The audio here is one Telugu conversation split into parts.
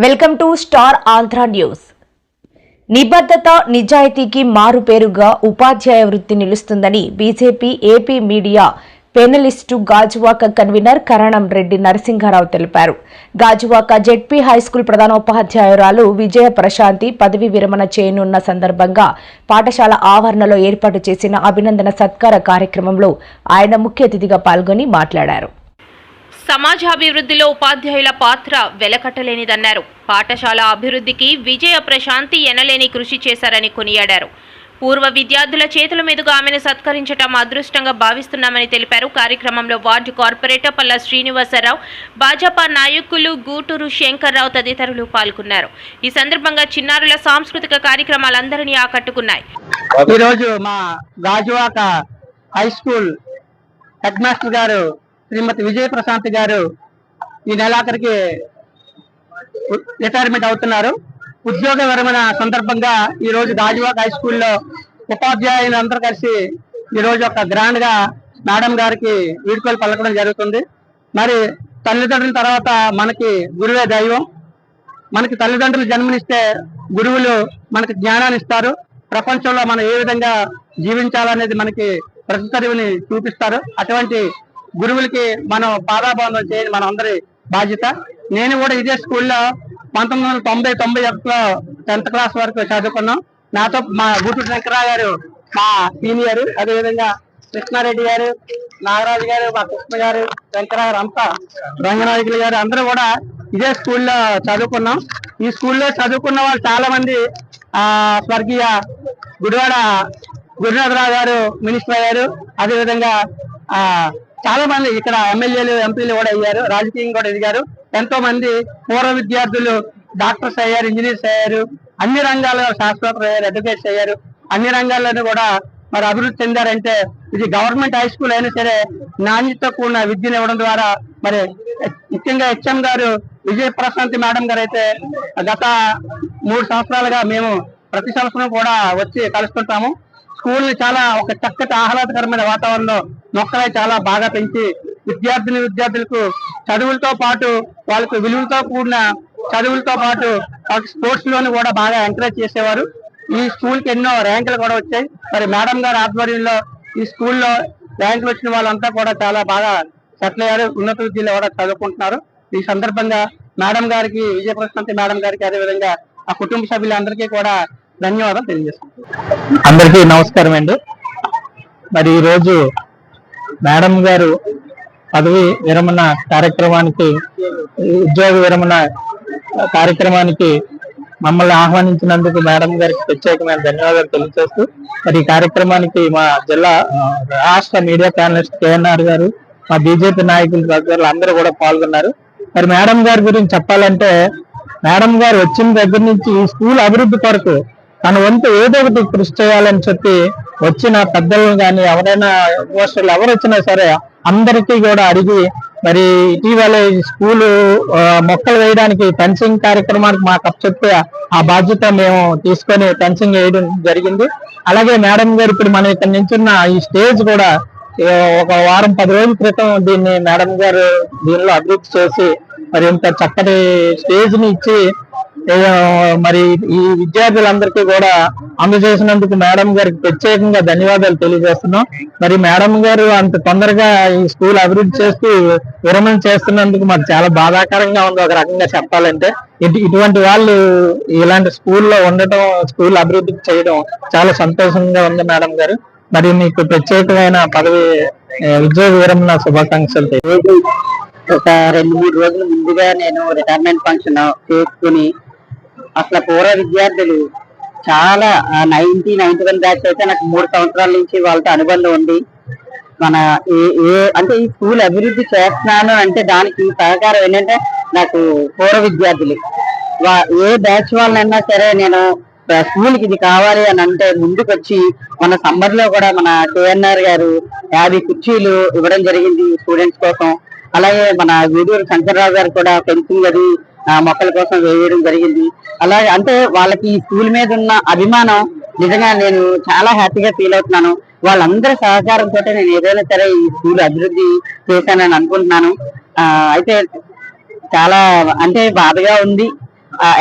Welcome to Star Andhra news. నిబద్ధత నిజాయితీకి మారుపేరుగా ఉపాధ్యాయ వృత్తి నిలుస్తుందని BJP AP media panelist Gajuwaka convener Karanam Reddy Narasimharao తెలిపారు. గాజువాక జెడ్పీ హైస్కూల్ ప్రధానోపాధ్యాయురాలు విజయ ప్రశాంతి పదవీ విరమణ చేయనున్న సందర్భంగా పాఠశాల ఆవరణలో ఏర్పాటు చేసిన అభినందన సత్కార కార్యక్రమంలో ఆయన ముఖ్య అతిథిగా పాల్గొని మాట్లాడారు. సమాజాభివృద్ధిలో ఉపాధ్యాయుల పాత్ర వెలకట్టలేనిదన్నారు. పాఠశాల అభివృద్ధికి విజయ ప్రశాంతి ఎనలేని కృషి చేశారని కొనియాడారు. పూర్వ విద్యార్థుల చేతుల మీదుగా ఆమెను సత్కరించడం అదృష్టంగా భావిస్తున్నామని తెలిపారు. కార్యక్రమంలో వార్డు కార్పొరేటర్ పల్ల శ్రీనివాసరావు, భాజపా నాయకులు గూటూరు శంకర్రావు తదితరులు పాల్గొన్నారు. ఈ సందర్భంగా చిన్నారుల సాంస్కృతిక కార్యక్రమాలందరినీ ఆకట్టుకున్నాయి. ఈరోజు మా Gajuwaka high school head master గారు శ్రీమతి విజయ ప్రశాంత్ గారు ఈ నెలాఖరికి రిటైర్మెంట్ అవుతున్నారు. ఉద్యోగ విరమణ సందర్భంగా ఈ రోజు గాజువాక హై స్కూల్లో ఉపాధ్యాయులందరూ కలిసి ఈ రోజు ఒక గ్రాండ్ గా మేడం గారికి వీడ్కోలు పలకడం జరుగుతుంది. మరి తల్లిదండ్రుల తర్వాత మనకి గురువే దైవం. మనకి తల్లిదండ్రులు జన్మనిస్తే గురువులు మనకి జ్ఞానాన్ని ఇస్తారు. ప్రపంచంలో మనం ఏ విధంగా జీవించాలనేది మనకి ప్రతితరివిని చూపిస్తారు. అటువంటి గురువులకి మనం పాదాబంధం చేయని మన అందరి బాధ్యత. నేను కూడా ఇదే స్కూల్లో 1990-91లో 10th క్లాస్ వరకు చదువుకున్నాం. నాతో మా గూటూరు శంకరరావు గారు మా సీనియర్, అదేవిధంగా కృష్ణారెడ్డి గారు, నాగరాజు గారు, మా కృష్ణ గారు, శంకరరావు అంతా రంగనాయకులు గారు అందరూ కూడా ఇదే స్కూల్లో చదువుకున్నాం. ఈ స్కూల్లో చదువుకున్న వాళ్ళు చాలా మంది స్వర్గీయ గుడివాడ గురునాథరావు గారు మినిస్టర్ అయ్యారు. అదేవిధంగా చాలా మంది ఇక్కడ ఎమ్మెల్యేలు, ఎంపీలు కూడా అయ్యారు, రాజకీయం కూడా ఎదిగారు. ఎంతో మంది పూర్వ విద్యార్థులు డాక్టర్స్ అయ్యారు, ఇంజనీర్స్ అయ్యారు, అన్ని రంగాల్లో శాస్త్రవేత్తలు అయ్యారు, అడ్వకేట్స్ అయ్యారు. అన్ని రంగాల్లోనూ కూడా మరి అభివృద్ధి చెందారంటే ఇది గవర్నమెంట్ హై స్కూల్ అయినా సరే నాణ్యత కూడిన విద్యను ఇవ్వడం ద్వారా మరి ముఖ్యంగా హెచ్ఎం గారు విజయ ప్రశాంతి మేడం గారు అయితే గత 3 సంవత్సరాలుగా మేము ప్రతి సంవత్సరం కూడా వచ్చి కలుస్తుంటాము. స్కూల్ ని చాలా ఒక చక్కటి ఆహ్లాదకరమైన వాతావరణంలో మొక్కలై చాలా బాగా పెంచి విద్యార్థులకు చదువులతో పాటు వాళ్ళకు విలువలతో కూడిన చదువులతో పాటు వాళ్ళకి స్పోర్ట్స్ లోని కూడా బాగా ఎంకరేజ్ చేసేవారు. ఈ స్కూల్ కి ఎన్నో ర్యాంకులు కూడా వచ్చాయి. మరి మేడం గారి ఆధ్వర్యంలో ఈ స్కూల్లో ర్యాంకులు వచ్చిన వాళ్ళంతా కూడా చాలా బాగా సెటిల్ అయ్యారు, ఉన్నత విద్యలో కూడా చదువుకుంటున్నారు. ఈ సందర్భంగా మేడం గారికి, విజయప్రశాంతి మేడం గారికి, అదేవిధంగా ఆ కుటుంబ సభ్యులందరికీ కూడా ధన్యవాదాలు తెలియజేస్తున్నాను. అందరికీ నమస్కారం అండి. మరి ఈరోజు మేడం గారు పదవి విరమణ కార్యక్రమానికి, ఉద్యోగ విరమణ కార్యక్రమానికి మమ్మల్ని ఆహ్వానించినందుకు మేడం గారికి ప్రత్యేకమైన ధన్యవాదాలు తెలియజేస్తూ, మరి ఈ కార్యక్రమానికి మా జిల్లా రాష్ట్ర మీడియా ప్యానలిస్ట్ కేఎన్ఆర్ గారు, మా బీజేపీ నాయకులు అందరూ కూడా పాల్గొన్నారు. మరి మేడం గారి గురించి చెప్పాలంటే, మేడం గారు వచ్చిన దగ్గర నుంచి ఈ స్కూల్ అభివృద్ధి కొరకు తన వంతు ఏదో ఒకటి కృషి చేయాలని చెప్పి వచ్చిన పెద్దలను కానీ ఎవరైనా పోస్టర్లు ఎవరు వచ్చినా సరే అందరికీ కూడా అడిగి మరి ఇటీవల స్కూలు మొక్కలు వేయడానికి ఫెన్సింగ్ కార్యక్రమానికి మాకు అప్పచెప్పి ఆ బాధ్యత మేము తీసుకొని ఫెన్సింగ్ వేయడం జరిగింది. అలాగే మేడం గారు ఇప్పుడు మనం ఇక్కడ నించున్న ఈ స్టేజ్ కూడా ఒక వారం 10 రోజుల క్రితం దీన్ని మేడం గారు దీనిలో అభివృద్ధి చేసి మరి ఇంత చక్కటి స్టేజ్ ని ఇచ్చి మరి ఈ విద్యార్థులందరికీ కూడా అందజేసినందుకు మేడం గారికి ప్రత్యేకంగా ధన్యవాదాలు తెలియజేస్తున్నాం. మరి మేడం గారు అంత తొందరగా ఈ స్కూల్ అభివృద్ధి చేస్తూ విరమణ చేస్తున్నందుకు మాకు చాలా బాధాకరంగా ఉంది. ఒక రకంగా చెప్పాలంటే ఇటువంటి వాళ్ళు ఇలాంటి స్కూల్లో ఉండటం, స్కూల్ అభివృద్ధి చేయడం చాలా సంతోషంగా ఉంది మేడం గారు. మరి మీకు ప్రత్యేకమైన పదవి ఉద్యోగ విరమణ శుభాకాంక్షలు. ఒక 2-3 రోజుల ముందుగా నేను రిటైర్మెంట్ ఫంక్షన్ చేసుకుని అసలు పూర్వ విద్యార్థులు చాలా 91 బ్యాచ్ అయితే నాకు 3 సంవత్సరాల నుంచి వాళ్ళతో అనుబంధం ఉంది. మన అంటే ఈ స్కూల్ అభివృద్ధి చేస్తున్నాను అంటే దానికి సహకారం ఏంటంటే నాకు పూర్వ విద్యార్థులు ఏ బ్యాచ్ వాళ్ళైనా సరే నేను స్కూల్ కి ఇది కావాలి అని అంటే ముందుకు వచ్చి మన సమ్మర్ లో కూడా మన కేఎన్ఆర్ గారు 50 కుర్చీలు ఇవ్వడం జరిగింది స్టూడెంట్స్ కోసం. అలాగే మన గూడూరు శంకర్రావు గారు కూడా ఫెన్సింగ్ అది మొక్కల కోసం వేయడం జరిగింది. అలాగే అంటే వాళ్ళకి ఈ స్కూల్ మీద ఉన్న అభిమానం నిజంగా నేను చాలా హ్యాపీగా ఫీల్ అవుతున్నాను. వాళ్ళందరి సహకారంతో నేను ఏదైనా సరే ఈ స్కూల్ అభివృద్ధి చేశానని అనుకుంటున్నాను. అయితే చాలా అంటే బాధగా ఉంది.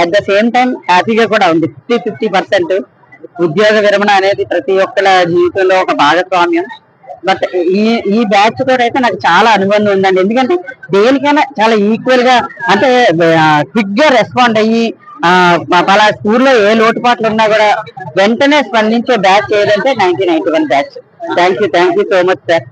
అట్ ద సేమ్ టైం హ్యాపీగా కూడా ఉంది. 50% ఉద్యోగ విరమణ అనేది ప్రతి ఒక్కరి జీవితంలో ఒక భాగస్వామ్యం. బట్ ఈ బ్యాచ్ కూడా అయితే నాకు చాలా అనుబంధం ఉందండి. ఎందుకంటే దేనికైనా చాలా ఈక్వల్ గా అంటే క్విక్ గా రెస్పాండ్ అయ్యి పలా స్కూల్లో ఏ లోటుపాట్లు ఉన్నా కూడా వెంటనే స్పందించే బ్యాచ్ ఏదంటే 1991 batch. Thank you so much sir.